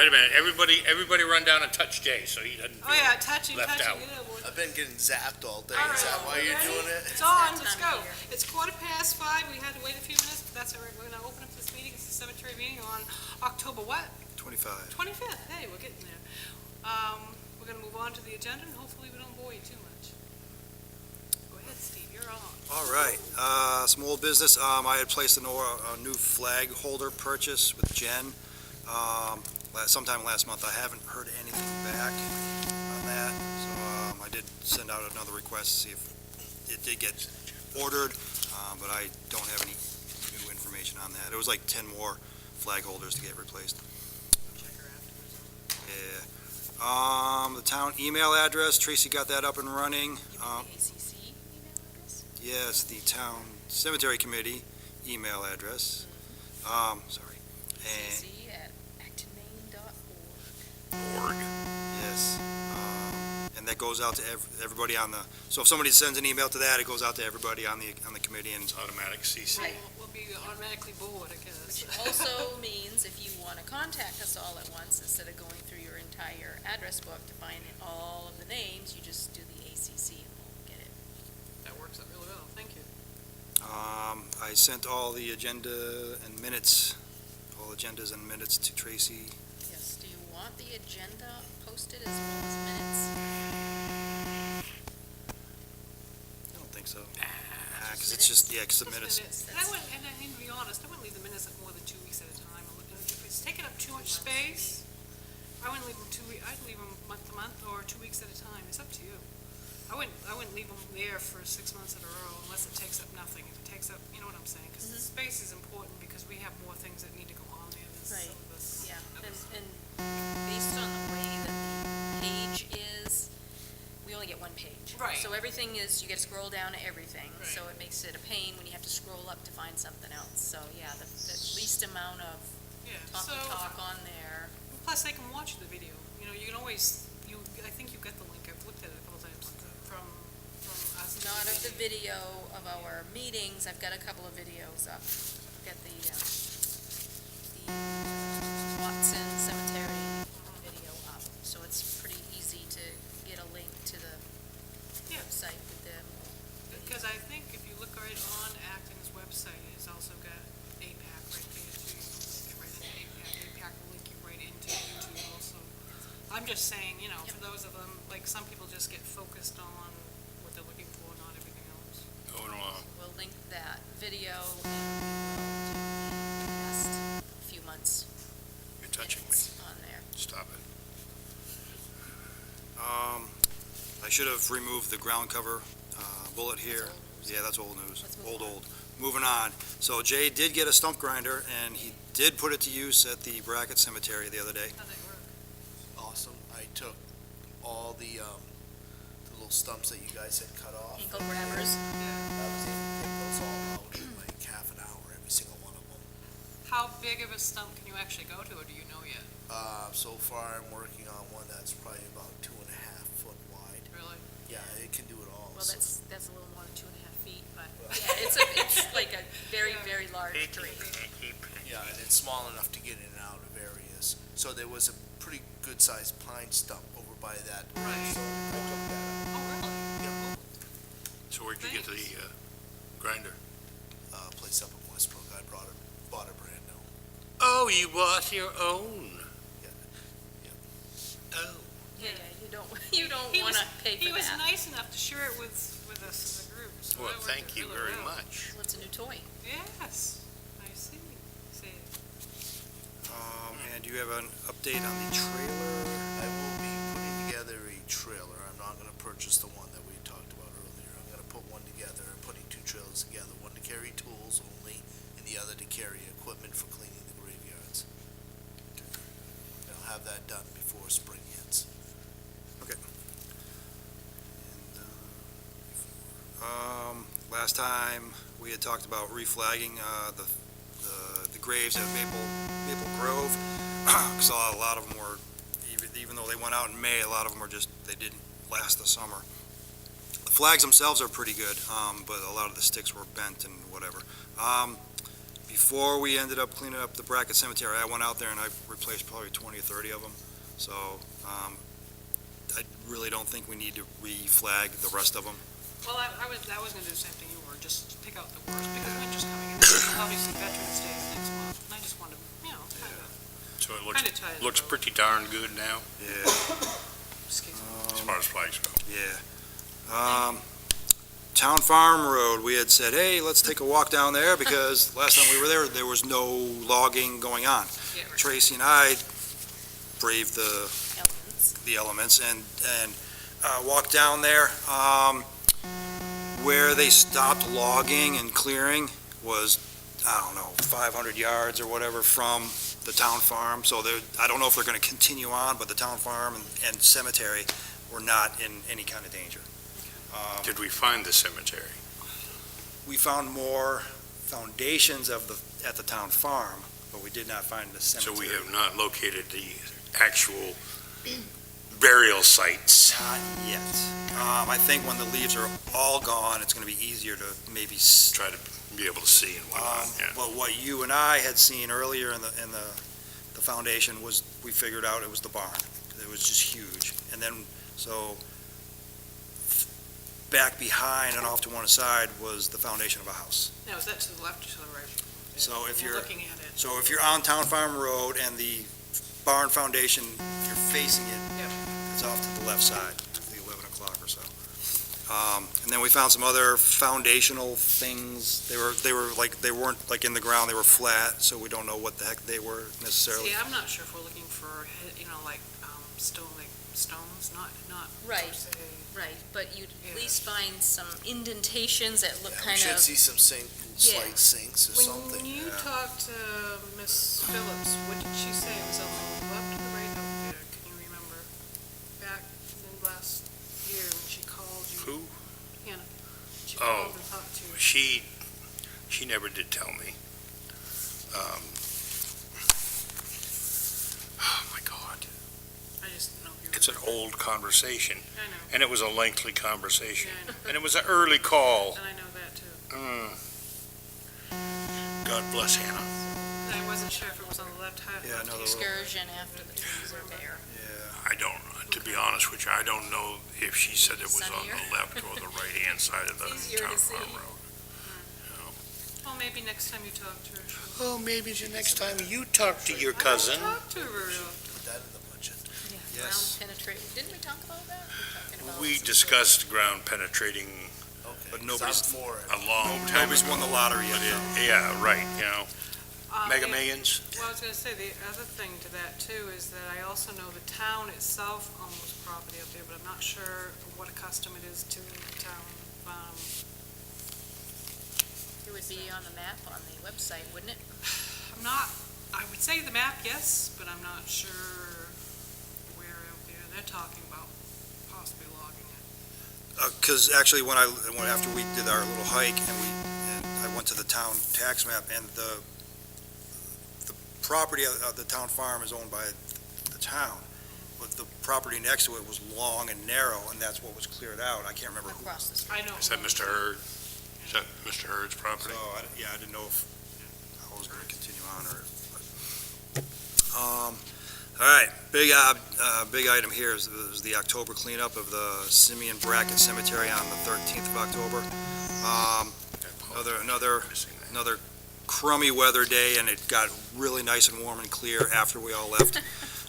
Wait a minute, everybody run down and touch Jay, so he doesn't Oh, yeah, feel touching, left out. yeah, boy. I've been getting zapped all day. All Is that right, why you're ready? doing it? It's on, That let's time go. of year. It's 5:15, we had to wait a few minutes, but that's all right, we're gonna open up this meeting, it's the cemetery meeting on October what? 25. 25th, hey, we're getting there. We're gonna move on to the agenda, and hopefully we don't bore you too much. Go ahead, Steve, you're on. All right, some old business. I had placed a new flag holder purchase with Jen sometime last month. I haven't heard anything back on that, so I did send out another request to see if it did get ordered, but I don't have any new information on that. It was like 10 more flag holders to get replaced. Check her afterwards. Yeah. The town email address, Tracy got that up and running. You mean the ACC email address? Yes, the town cemetery committee email address. Sorry. And, ACC@actonmaine.org. yes. And that goes out to everybody on the, so if somebody sends an email to that, it goes out to everybody on the committee and, It's automatic CC. Right. We'll be automatically bored, I guess. Which also means if you want to contact us all at once, instead of going through your entire address book to find all of the names, you just do the ACC and we'll get it. That works out really well, thank you. I sent all the agenda and minutes, all agendas and minutes to Tracy. Yes, do you want the agenda posted as well as minutes? I don't think so. Because it's just, yeah, because the minutes. And I wouldn't, and to be honest, I wouldn't leave the minutes up more than 2 weeks at a time. If it's taking up too much space, I wouldn't leave them I'd leave them month to month or 2 weeks at a time. It's up to you. I wouldn't leave them there for 6 months in a row unless it takes up nothing. If it takes up, you know what I'm saying? Because the space is important because we have more things that need to go on there. Than Right. some of this Yeah, other stuff. and based on the way that the page is, we only get one page. Right. So everything is, you get to scroll down to everything, so Right. it makes it a pain when you have to scroll up to find something else. So, yeah, the least amount of Yeah, talk on there. plus they can watch the video. You know, you can always, I think you get the link. I've looked at it a couple times from us. Not of the video of our meetings, I've got a couple of videos up. I've got the Watson Cemetery video up, so it's pretty easy to get a link to the Yeah. website with them. Because I think if you look right on Acton's website, it's also got APAC right there too. You can get right into APAC. APAC will link you right into YouTube also. I'm just saying, you know, for those of them, like some people just get focused on what they're looking for, not everything else. Going along. We'll link that video and we will do the past few months You're touching me. minutes on there. Stop it. I should have removed the ground cover bullet here. That's old news. Yeah, that's old news. Let's move on. Old. Moving on. So Jay did get a stump grinder, and he did put it to use at the Brackett Cemetery the other day. How'd that work? Awesome. I took all the little stumps that you guys had cut off. Ankle grabbers. I was able to take those all out in like half an hour, every single one of them. How big of a stump can you actually go to, or do you know yet? So far, I'm working on one that's probably about 2.5 foot wide. Really? Yeah, it can do it all. Well, So- that's a little more than 2.5 feet, but yeah, it's like a very, very large tree. Yeah, and it's small enough to get in and out of areas. So there was a pretty good-sized pine stump over by that. Right. So I took that out. Oh, really? Yeah. So where'd you get the grinder? Place up in Westbrook. I bought a brand new. Oh, you bought your own. Yeah. Oh. Yeah, you don't He want was- to pay for He was that. nice enough to share it with us as a group. So Well, that worked thank you really very well. much. Well, it's a new toy. Yes, I see. And do you have an update on the trailer? I will be putting together a trailer. I'm not going to purchase the one that we talked about earlier. I'm going to put one together. I'm putting two trailers together, one to carry tools only, and the other to carry equipment for cleaning the graveyards. I'll have that done before spring hits. Okay. And, last time, we had talked about reflagging the graves at Maple Grove. Because a lot of them were, even though they went out in May, a lot of them were just, they didn't last the summer. The flags themselves are pretty good, but a lot of the sticks were bent and whatever. before we ended up cleaning up the Brackett Cemetery, I went out there and I replaced probably 20 or 30 of them. So, I really don't think we need to re-flag the rest of them. Well, I was gonna do the same thing you were, just pick out the worst, because winter's coming in, obviously Veterans Day is next month, and I just wanted, So it kind of tight. looks pretty darn good now, Yeah. Excuse me. as far as flags go. Yeah. Town Farm Road, we had said, hey, let's take a walk down there, because last time we were there, there was no logging going on. Yeah, right. Tracy and I braved the Elements. elements and walked down there. Where they stopped logging and clearing was, I don't know, 500 yards or whatever from the town farm. So I don't know if they're going to continue on, but the town farm and cemetery were not in any kind of danger. Did we find the cemetery? We found more foundations at the town farm, but we did not find the So cemetery. we have not located the actual burial sites. Not yet. I think when the leaves are all gone, it's going to be easier to maybe Try to be able to see and whatnot, yeah. But what you and I had seen earlier in the foundation was, we figured out it was the barn. It was just huge. And then, so, back behind and off to one side was the foundation of a house. Now, is that to the left or to the right? So if you're, Looking at it. so if you're on Town Farm Road and the barn foundation, you're facing it, Yep. it's off to the left side, the 11 o'clock or so. And then we found some other foundational things. They weren't like in the ground, they were flat, so we don't know what the heck they were necessarily. See, I'm not sure if we're looking for, like, stones, not Right. per se. Right, but you'd Yeah. at least find some indentations that look Yeah, we kind should of, see some slight sinks or When something. you Yeah. talked to Miss Phillips, what did she say? It was on the left or the right out there? Can you remember? Back in last year when she called you? Who? Hannah. She Oh. called and talked to you. She never did tell me. Oh, my God. I just didn't know if you It's an remember. old conversation, I know, and it was a lengthy conversation. yeah, I know. And it was an early call. And I know that too. God bless Hannah. And I wasn't sure if it was on the left. Yeah, I know the excursion after the trees were bare. Yeah. I don't, to be honest with you, I don't know if she said it was on Sunnier. the left or the right-hand side of the It's easier to town farm see. road. Well, maybe next time you talk to her. Oh, maybe the next time you talk to your I cousin. don't talk to her very often. Put that in the budget. Yeah, Yes. ground penetrate, didn't we talk about that? We're talking about We some discussed ground penetrating Okay. But 'cause nobody's- I'm for it. a long time Nobody's ago. won the lottery yet. Yeah, right, you know, Mega Yeah. Millions. Well, I was gonna say, the other thing to that too is that I also know the town itself owns property up there, but I'm not sure what a custom it is to the town. It would be on the map on the website, wouldn't it? I'm not, I would say the map, yes, but I'm not sure where out there. They're talking about possibly logging it. Because actually, after we did our little hike and I went to the town tax map, and the property of the town farm is owned by the town, but the property next to it was long and narrow, and that's what was cleared out. I can't remember who. Across the street. I know. Is that Mr. Hurd? Is that Mr. Hurd's So, property? I didn't know if I was gonna continue on or. All right, big item here is the October cleanup of the Simeon Brackett Cemetery on the 13th of October. Another crummy weather day, and it got really nice and warm and clear after we all left.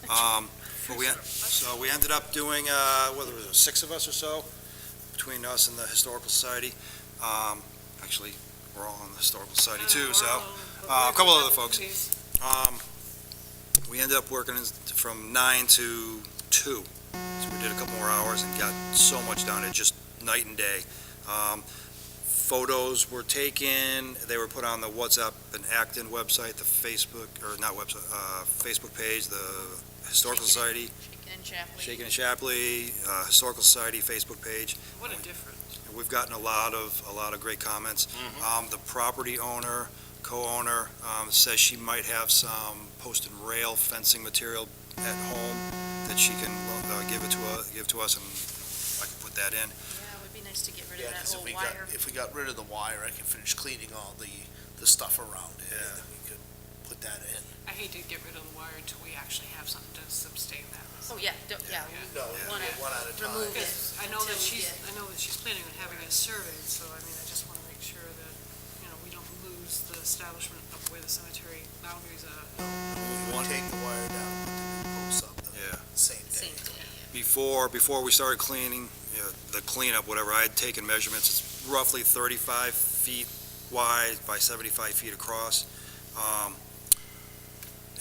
But we ended up doing, whether it was 6 of us or so, between us and the Historical Society. Actually, we're all on the Historical Society too, so. A couple other folks. We ended up working from 9 to 2. So we did a couple more hours and got so much done. It just night and day. Photos were taken. They were put on the What's Up in Acton website, the Facebook, or not website, Facebook page, the Historical Society, Shaken and Shapley. Shaken and Shapley, Historical Society Facebook page. What a difference. And we've gotten a lot of great comments. The property owner, co-owner, says she might have some post and rail fencing material at home that she can give to us, and I can put that in. Yeah, it would be nice to get rid Yeah, of that 'cause old wire. if we got rid of the wire, I can finish cleaning all the the stuff around it, and Yeah. then we could put that in. I hate to get rid of the wire until we actually have something to sustain that. Oh, yeah, yeah, No, we wanna one at a time. remove it. Because I know that until we I know that she's planning on having it surveyed, so I mean, I just want to make sure that, we don't lose the establishment of where the cemetery boundaries are. We would take the wire down and put the new posts up the Yeah. same day. Same day, yeah. Before we started cleaning, the cleanup, whatever, I had taken measurements. It's roughly 35 feet wide by 75 feet across.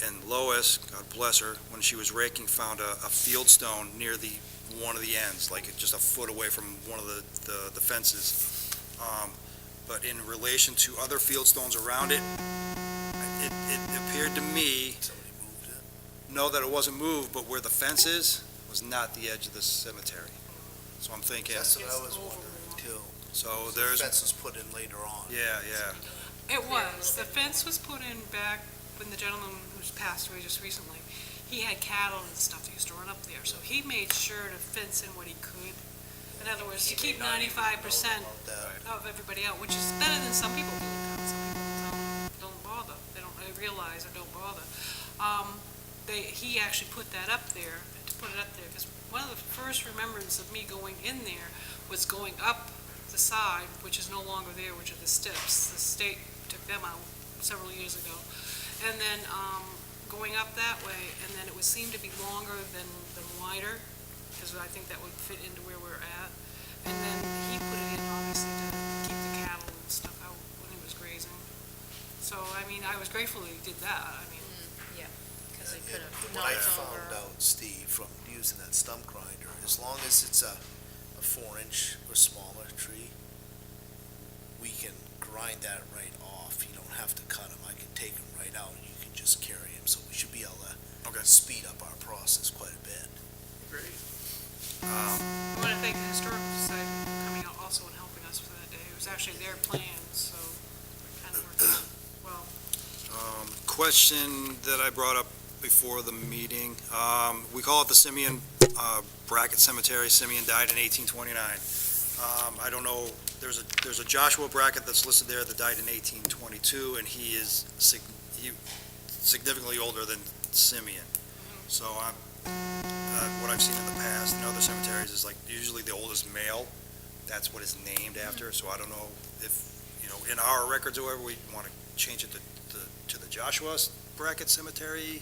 And Lois, God bless her, when she was raking, found a field stone near one of the ends, like just a foot away from one of the fences. But in relation to other field stones around it, it appeared to me, Somebody moved it. know that it wasn't moved, but where the fence is, was not the edge of the cemetery. So I'm thinking, That's what I It's was over. wondering too. so The there's, fence was put in later on. yeah. It was. The fence was put in back when the gentleman who's passed away just recently, he had cattle and stuff that used to run up there, so he made sure to fence in what he could. In other words, to keep 95% About that. of everybody out, which is better than some people do in town. Some people in town don't bother. They don't really realize or don't bother. He actually put that up there, to put it up there, because one of the first remembrance of me going in there was going up the side, which is no longer there, which are the steps. The state took them out several years ago. And then, going up that way, and then it would seem to be longer than wider, because I think that would fit into where we're at. And then he put it in, obviously, to keep the cattle and stuff out when he was grazing. So, I mean, I was grateful that he did that. I mean, Because it could have What I knocked found over. out, Steve, from using that stump grinder, as long as it's a 4-inch or smaller tree, we can grind that right off. You don't have to cut them. I can take them right out and you can just carry them. So we should be able Okay. to speed up our process quite a bit. I want to thank the Historical Society for coming out also and helping us for that day. It was actually their plan, so it kind of worked out well. Question that I brought up before the meeting, we call it the Simeon Brackett Cemetery. Simeon died in 1829. I don't know, there's a Joshua Brackett that's listed there that died in 1822, and he is significantly older than Simeon. So what I've seen in the past in other cemeteries is like usually the oldest male, that's what it's named after. So I don't know if, in our records or whatever, we want to change it to the Joshua Brackett Cemetery.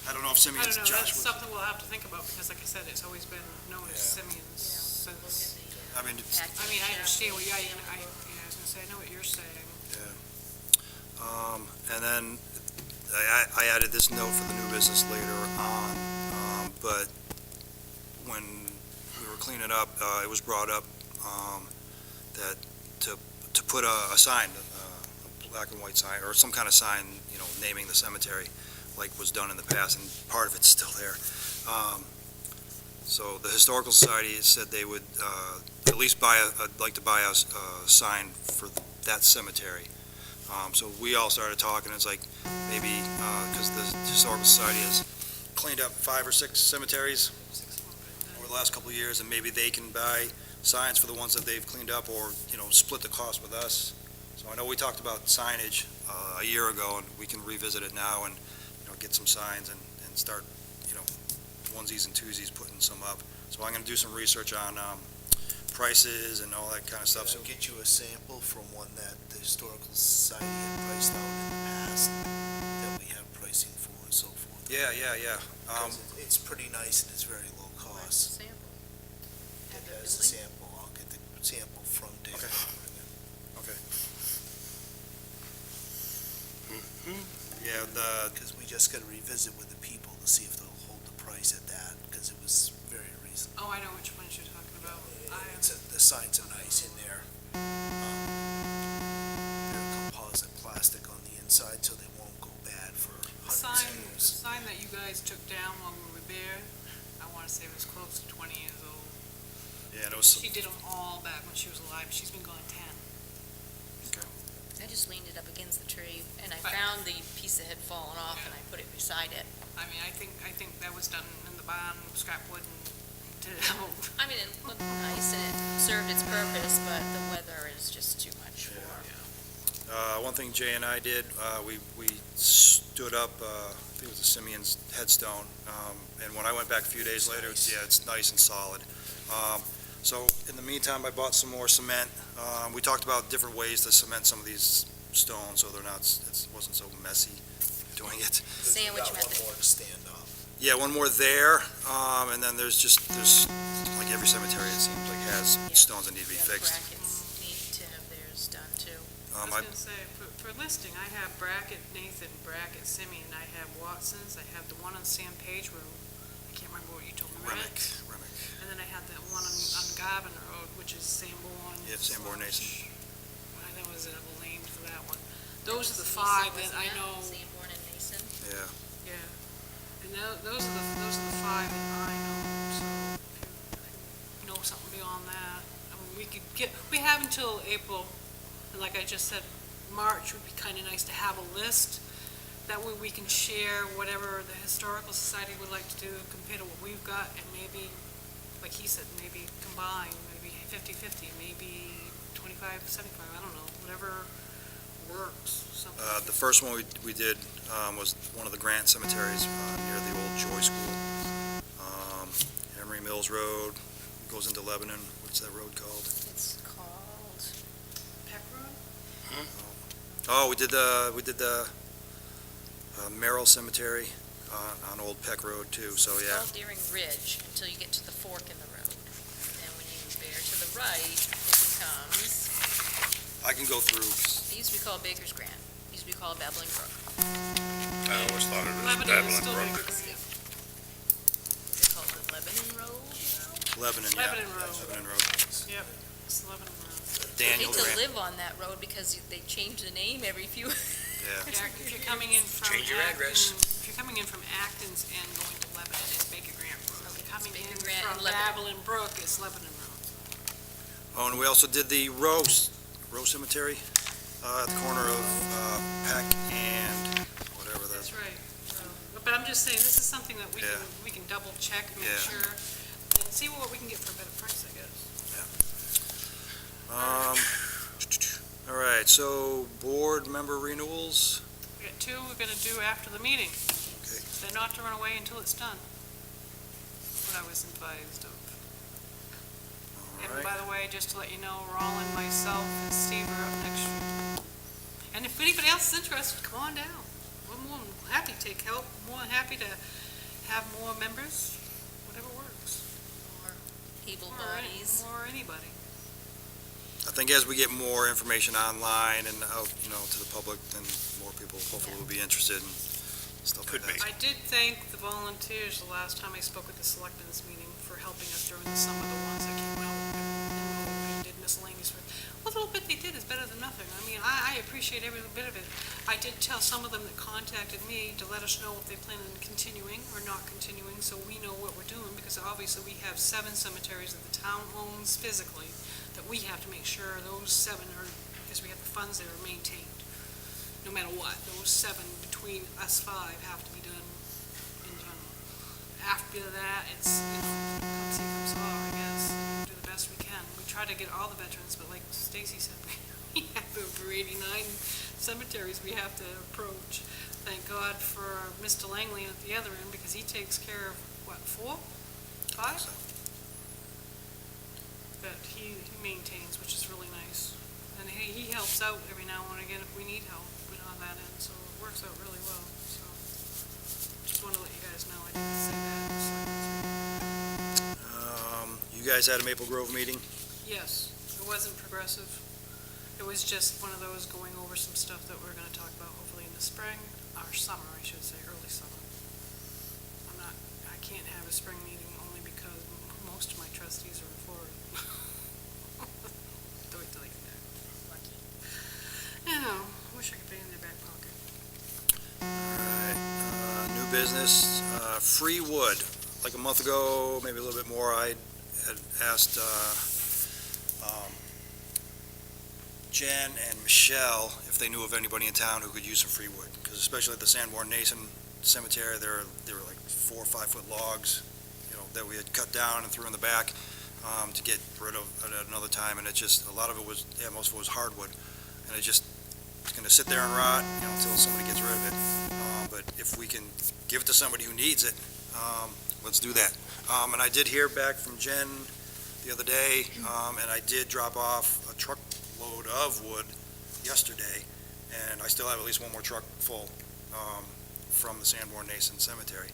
I don't know if I Simeon's don't know, that's Joshua. something we'll have to think about, because like I said, it's always been known as Yeah. Simeon's Yeah, look since. in the, I mean, I mean, I understand what I was gonna say, I know what you're saying. and then I added this note for the new business later on, but when we were cleaning up, it was brought up that to put a sign, a black and white sign, or some kind of sign, naming the cemetery, like was done in the past, and part of it's still there. So the Historical Society said they would at least like to buy a sign for that cemetery. So we all started talking, it's like, maybe, because the Historical Society has cleaned up 5 or 6 cemeteries over the last couple of years, and maybe they can buy signs for the ones that they've cleaned up, or, split the cost with us. So I know we talked about signage a year ago, and we can revisit it now and, get some signs and start, onesies and twosies putting some up. So I'm gonna do some research on prices and all that kind of stuff. So I'll get you a sample from one that the Historical Society had priced out in the past, that we have pricing for and so forth. yeah. 'Cause it's pretty nice and it's very low cost. sample. At the As a building. sample, I'll get the sample from Dave. Okay. Yeah, Because we just gotta revisit with the people to see if they'll hold the price at that, because it was very reasonable. Oh, I know which ones you're talking about. The signs are nice in there. They're composite plastic on the inside, so they won't go bad for The hundreds of sign, the years. sign that you guys took down while we were there, I want to say it was close to 20 years old. yeah, and it was, She did them all back when she was alive. She's been gone 10. I just leaned it up against the tree, and I Right. found the piece that had fallen off, and I put it beside it. I mean, I think that was done in the barn, scrap wood, and I mean, it looked nice, and it served its purpose, but the weather is just too much for. One thing Jay and I did, we stood up, I think it was the Simeon's headstone, and when I went back a few days later, it's nice and solid. So in the meantime, I bought some more cement. We talked about different ways to cement some of these stones, so they're not, it wasn't so messy doing it. Sandwich We've got method. one more to stand up. Yeah, one more there, and then there's like every cemetery, it seems like has Yeah. stones that need to be Yeah, the fixed. brackets need to have theirs done too. I was gonna say, for listing, I have Brackett Nathan, Brackett Simeon, I have Watson's, I have the one on Sam Page Road, I can't remember what you told me, Remick, Remick. And then I have that one on Garvin Road, which is Sanborn. Yeah, Sanborn Nason. That was a name for that one. Those are the five that I know, Sanborn and Mason. yeah. yeah. And those are the five that I know, so if you know something beyond that, I mean, we have until April, and like I just said, March would be kind of nice to have a list. That way we can share whatever the Historical Society would like to do compared to what we've got, and maybe, like he said, maybe combine, maybe 50-50, maybe 25-75, I don't know, whatever works, something. The first one we did was one of the Grant cemeteries near the old Joy School. Emery Mills Road, goes into Lebanon. What's that road called? It's called, Peck Road? Oh, we did the Merrill Cemetery on Old Peck Road too, so it's yeah. called Deering Ridge until you get to the fork in the road. And then when you bear to the right, it becomes, I can go through. it used to be called Baker's Grant. It used to be called Babbling Brook. I always thought it was Lebanon is still Babylon Baker Brook. Grant. Is it called the Lebanon Road now? Lebanon, yeah. Lebanon Road. Lebanon Road. Yep, it's Lebanon Road. I Daniel hate to Grant, live on that road because they change the name every few. yeah. Yeah, if you're coming in from Change your address. If you're coming in from Acton's and going to Lebanon, it's Baker Grant Road. If you're coming in Baker Grant from and Lebanon. Babylon Brook, it's Lebanon Road. Oh, and we also did the Rowe Cemetery at the corner of Peck and whatever that. That's right. So, but I'm just saying, this is something that Yeah. we can double check, make Yeah. sure, and see what we can get for a better price, I guess. All right, so board member renewals. We got two we're gonna do after the meeting. Okay. They're not to run away until it's done. What I was advised of. All And right. by the way, just to let you know, Roland, myself, and Steve are up next year. And if anybody else is interested, come on down. We're more than happy to take help, more than happy to have more members, whatever works. Or able Or any- bodies. Or anybody. I think as we get more information online and out, to the public, then more people hopefully will be interested in stuff like Could be. that. I did thank the volunteers the last time I spoke at the selectmen's meeting for helping us during the summer, the ones that came out and did miscellaneous work. What little bit they did is better than nothing. I mean, I appreciate every bit of it. I did tell some of them that contacted me to let us know if they plan on continuing or not continuing, so we know what we're doing, because obviously we have 7 cemeteries that the town owns physically, that we have to make sure those 7 are, because we have the funds there, are maintained. No matter what, those 7 between us 5 have to be done in general. After that, it's, come see, come saw, I guess, and do the best we can. We try to get all the veterans, but like Stacy said, we have over 89 cemeteries we have to approach. Thank God for Mr. Langley at the other end, because he takes care of, what, 4? 5? That he maintains, which is really nice. And he helps out every now and again if we need help on that end, so it works out really well, so. Just wanted to let you guys know, I didn't say that. You guys had a Maple Grove meeting? Yes, it wasn't progressive. It was just one of those going over some stuff that we're gonna talk about hopefully in the spring, or summer, I should say, early summer. I can't have a spring meeting only because most of my trustees are in Florida. Wait till I get back. Lucky. Yeah, wish I could be in their back pocket. All right, new business, free wood. Like a month ago, maybe a little bit more, I had asked Jen and Michelle if they knew of anybody in town who could use some free wood, because especially at the Sanborn Nason Cemetery, there were like 4 or 5 foot logs, that we had cut down and threw in the back to get rid of at another time, and it just, a lot of it was, most of it was hardwood, and it just, it's gonna sit there and rot, until somebody gets rid of it. But if we can give it to somebody who needs it, let's do that. And I did hear back from Jen the other day, and I did drop off a truckload of wood yesterday, and I still have at least one more truck full, from the Sanborn Nason Cemetery.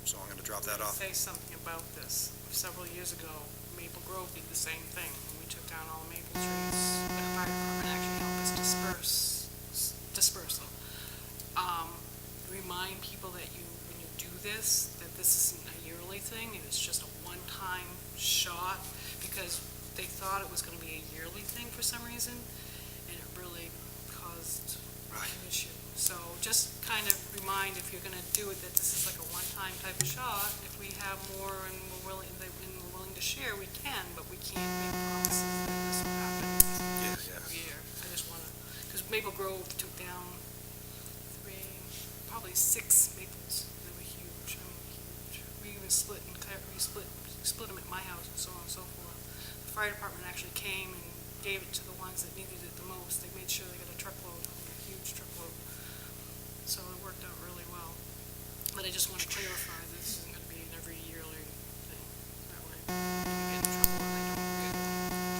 So I'm gonna drop that off. Say something about this. Several years ago, Maple Grove did the same thing. We took down all the maple trees. The fire department actually helped us disperse them. Remind people that when you do this, that this isn't a yearly thing, and it's just a one-time shot, because they thought it was gonna be a yearly thing for some reason, and it really caused Right. an issue. So just kind of remind, if you're gonna do it, that this is like a one-time type of shot. If we have more and we're willing to share, we can, but we can't make promises that this will happen Yeah. every year. I just wanna, because Maple Grove took down probably 6 maples. They were huge, huge. We even split them at my house and so on and so forth. The fire department actually came and gave it to the ones that needed it the most. They made sure they got a truckload, a huge truckload. So it worked out really well. But I just want to clarify, this isn't going to be an every yearly thing. That way, we don't get in trouble and they don't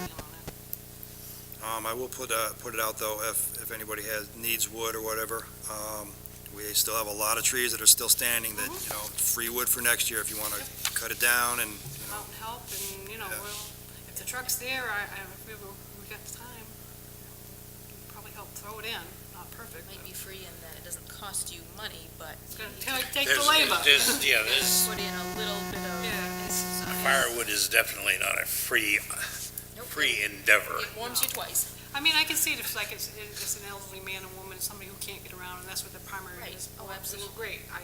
plan on it. I will put it out though, if anybody needs wood or whatever. We still have a lot of trees that are still standing that, free wood for next year if you wanna cut it down and, Come out and help, and, Yeah. if the truck's there, if we got the time, we'll probably help throw it in. Not perfect, Might but be free in that it doesn't cost you money, but it's you gonna need to take the labor. There's, put in a little bit of Yeah. exercise. firewood is definitely not a free Nope. endeavor. It warms you twice. I mean, I can see it if like it's an elderly man and woman, somebody who can't get around, and that's what the primary Right. is. Oh, It's absolutely. great. I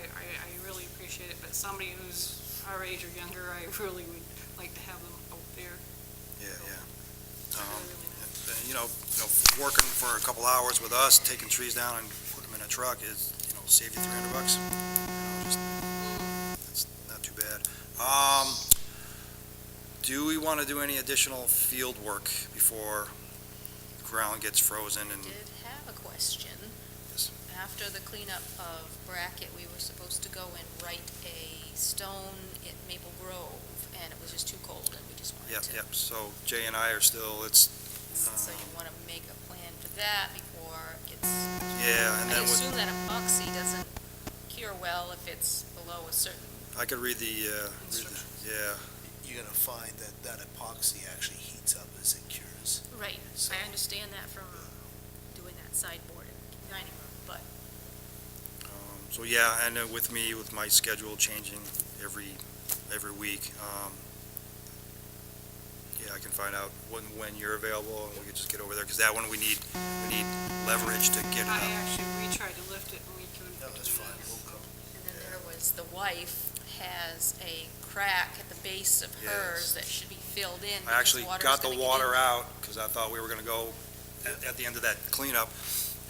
really appreciate it, but somebody who's our age or younger, I really would like to have them out there. yeah. It's really nice. And, working for a couple hours with us, taking trees down and putting them in a truck is, save you $300. It's not too bad. Do we want to do any additional field work before the ground gets frozen and? Did have a question. Yes. After the cleanup of Brackett, we were supposed to go and write a stone at Maple Grove, and it was just too cold, and we just wanted to. Yep, so Jay and I are still, So you want to make a plan for that before it gets. yeah, and I then with, assume that epoxy doesn't cure well if it's below a certain. I could read Instructions. yeah, You're gonna find that epoxy actually heats up as it cures. Right. So- I understand that from doing that sideboard in the dining room, but so yeah, and with me, with my schedule changing every week, yeah, I can find out when you're available, and we could just get over there, because that one we need leverage to get it up. We tried to lift it and we couldn't. No, that's do fine. that, We'll so. go. and then there was the wife has a crack at the base of hers Yes. that should be filled in. I actually because water's got the gonna get water in. out, because I thought we were gonna go at the end of that cleanup,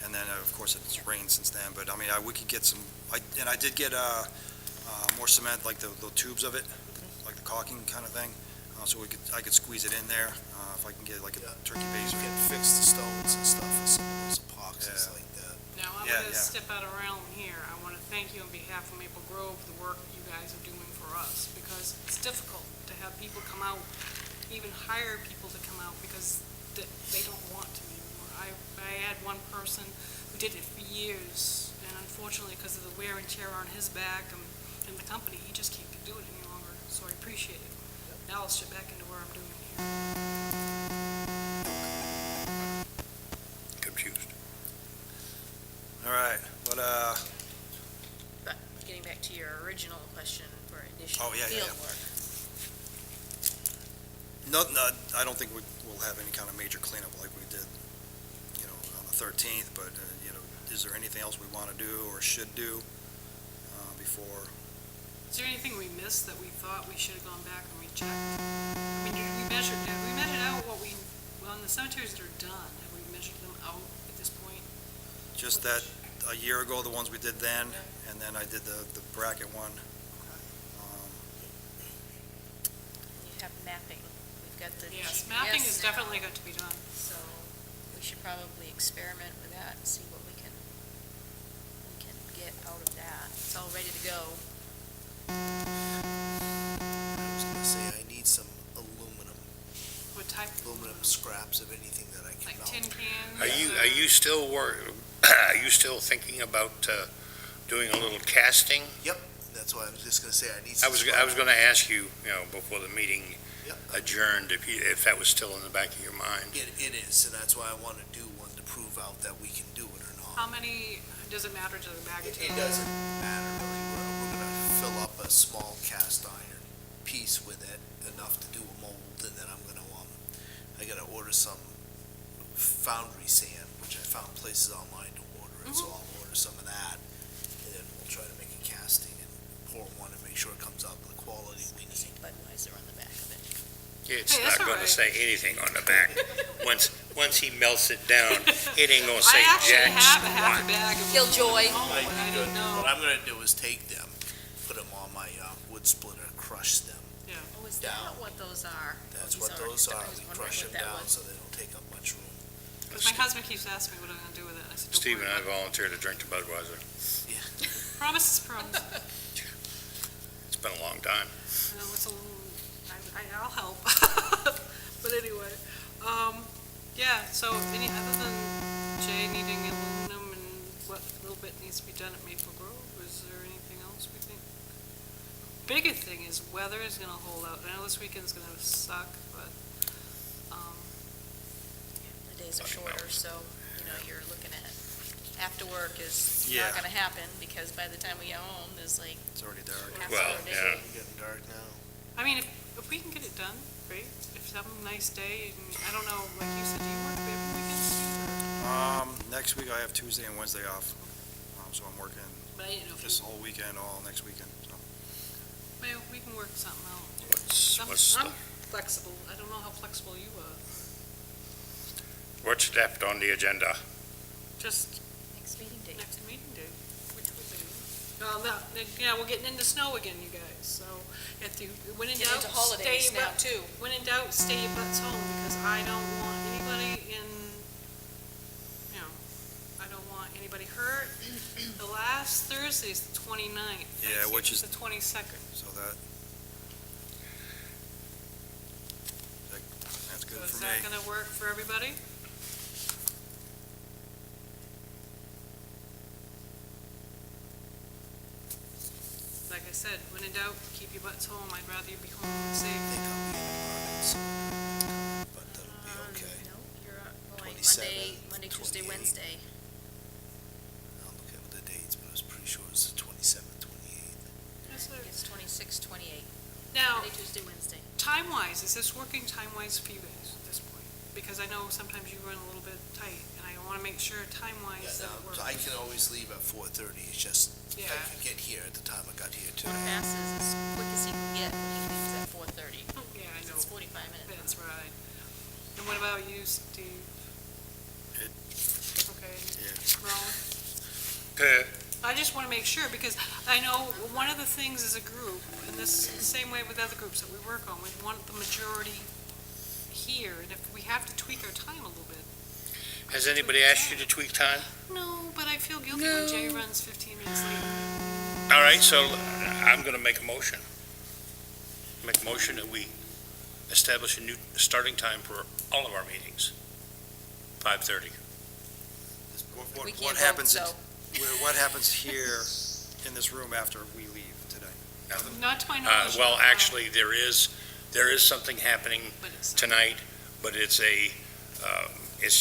and then, of course, it's Yeah. rained since then, but, I mean, we could get some, and I did get, more cement, like the tubes of it, like the caulking kind of thing, so I could squeeze it in there, if I can get like a Yeah. turkey base. You can fix the stones and stuff with some of those epoxies Yeah. like that. Now, I'm Yeah, gonna yeah. step out of realm here. I wanna thank you on behalf of Maple Grove, the work you guys are doing for us, because it's difficult to have people come out, even hire people to come out, because they don't want to anymore. I had one person who did it for years, and unfortunately, because of the wear and tear on his back and the company, he just can't do it any longer, so I appreciate it. Now I'll shift back into where I'm doing here. Confused. All right, but, But getting back to your original question for additional Oh, yeah, yeah, field yeah. work. no, I don't think we'll have any kind of major cleanup like we did, on the 13th, but, is there anything else we want to do or should do, before? Is there anything we missed that we thought we should have gone back and rechecked? I mean, have we measured out on the cemeteries that are done, have we measured them out at this point? Just that, a year ago, the ones we did then, and then I did the bracket one. And you have mapping. We've got the Yes, GPS mapping has now, definitely got to be done. So we should probably experiment with that and see what we can get out of that. It's all ready to go. I was gonna say, I need some aluminum What type? scraps of anything that I can Like melt. tin cans? Are you still are you still thinking about doing a little casting? That's why I was just gonna say, I need I some. was gonna ask you, before the meeting Yep. adjourned, if that was still in the back of your mind. It is, and that's why I wanna do one to prove out that we can do it or not. How many, does it matter to the bag of It tin? doesn't matter really, we're gonna fill up a small cast iron piece with it, enough to do a mold, and then I'm gonna, I gotta order some foundry sand, which I found places online to order it, so I'll order some of that, and then we'll try to make a casting and pour one and make sure it comes out the quality we need. Budweiser on the back of it. It's Hey, that's not all gonna right. say anything on the back. Once he melts it down, it ain't gonna I say actually jack have a half a squat. bag of. Killjoy. Oh, but I didn't know. What I'm gonna do is take them, put them on my wood splitter, crush them. Oh, is Down. that what those are? That's These what those I are, was we wondering crush what them that down was. so they don't take up much room. Because my husband keeps asking me what I'm gonna do with it. I said, don't Steve and worry I about it. volunteered to drink the Budweiser. Promise is promise. It's been a long time. You know, it's a little, I'll help. But anyway, yeah, so other than Jay needing aluminum and what little bit needs to be done at Maple Grove, is there anything else we think? Bigger thing is weather is gonna hold out. I know this weekend's gonna suck, but, The days are shorter, so, you're looking at, after work is Yeah. not gonna happen, because by the time we get home, there's like It's already dark. half Well, hour day. yeah. It's getting dark now. I mean, if we can get it done, great. If it's having a nice day, and I don't know, like you said, do you work every weekend, Steve, or? Next week I have Tuesday and Wednesday off, so I'm working But I didn't know if this you, whole weekend, all next weekend, so. well, we can work something out. What's I'm flexible. I don't know how flexible you are. what's left on the agenda? Just Next meeting date. next meeting day, which would be, yeah, we're getting into snow again, you guys, so if you, when in Get doubt, into stay holidays your now, butt, too. when in doubt, stay your butts home, because I don't want anybody I don't want anybody hurt. The last Thursday is the 29th. Yeah, which is- The 22nd. So that's good So is for that me. gonna work for everybody? Like I said, when in doubt, keep your butts home. I'd rather you be home and I safe. think I'll be in the but that'll be okay. No, you're going 27, Monday, Tuesday, 28. Wednesday. I'll look at the dates, but I was pretty sure it's the 27th, 28th. Yes, sir. It's 26, 28. Now, Monday, Tuesday, Wednesday. time-wise, is this working time-wise for you guys at this point? Because I know sometimes you run a little bit tight, and I want to make sure time-wise that it works. So I can always leave at 4:30, it's just, I Yeah. could get here at the time I got here too. Quarter past is as quick as he can get when he leaves at 4:30. Oh, yeah, I know. It's 45 minutes. That's right. And what about you, Steve? It- Okay. Yeah. Ron? I just want to make sure, because I know one of the things as a group, and this is the same way with other groups that we work on, we want the majority here, and if we have to tweak our time a little bit. Has anybody asked you to tweak time? No, but I feel guilty when Jay runs 15 minutes late. All right, so I'm gonna make a motion. Make a motion that we establish a new starting time for all of our meetings. 5:30. We What can't vote, happens, so. what happens here in this room after we leave today? Not to my knowledge. Well, actually, there is something happening But it's- tonight, but it's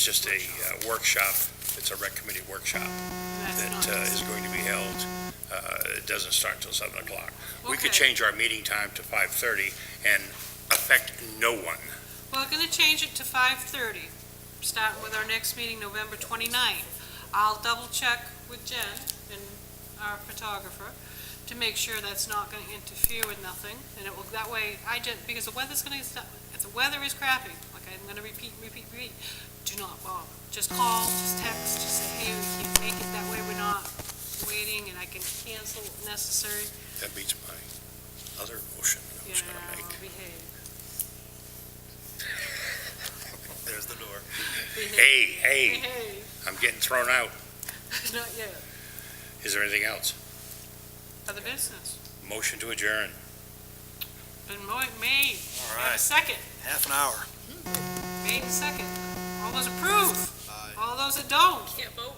just a workshop. It's a rec committee workshop that's that not- is going to be held. It doesn't start until 7 o'clock. We could Okay. change our meeting time to 5:30 and affect no one. Well, I'm going to change it to 5:30, starting with our next meeting, November 29th. I'll double-check with Jen and our photographer to make sure that's not going to interfere with nothing, and it will, that way, because the weather's going to, if the weather is crappy, like I'm going to repeat, do not bother. Just call, just text, just say, hey, we can't make it, that way we're not waiting, and I can cancel if necessary. That beats my other motion that I was Yeah, going to make. behave. There's the door. Hey, Hey, I'm getting thrown out. not yet. Is there anything else? Other business. Motion to adjourn. Been made. All We have a right, second. half an hour. Made and second. All those approve. Aye. All those that don't. Can't vote.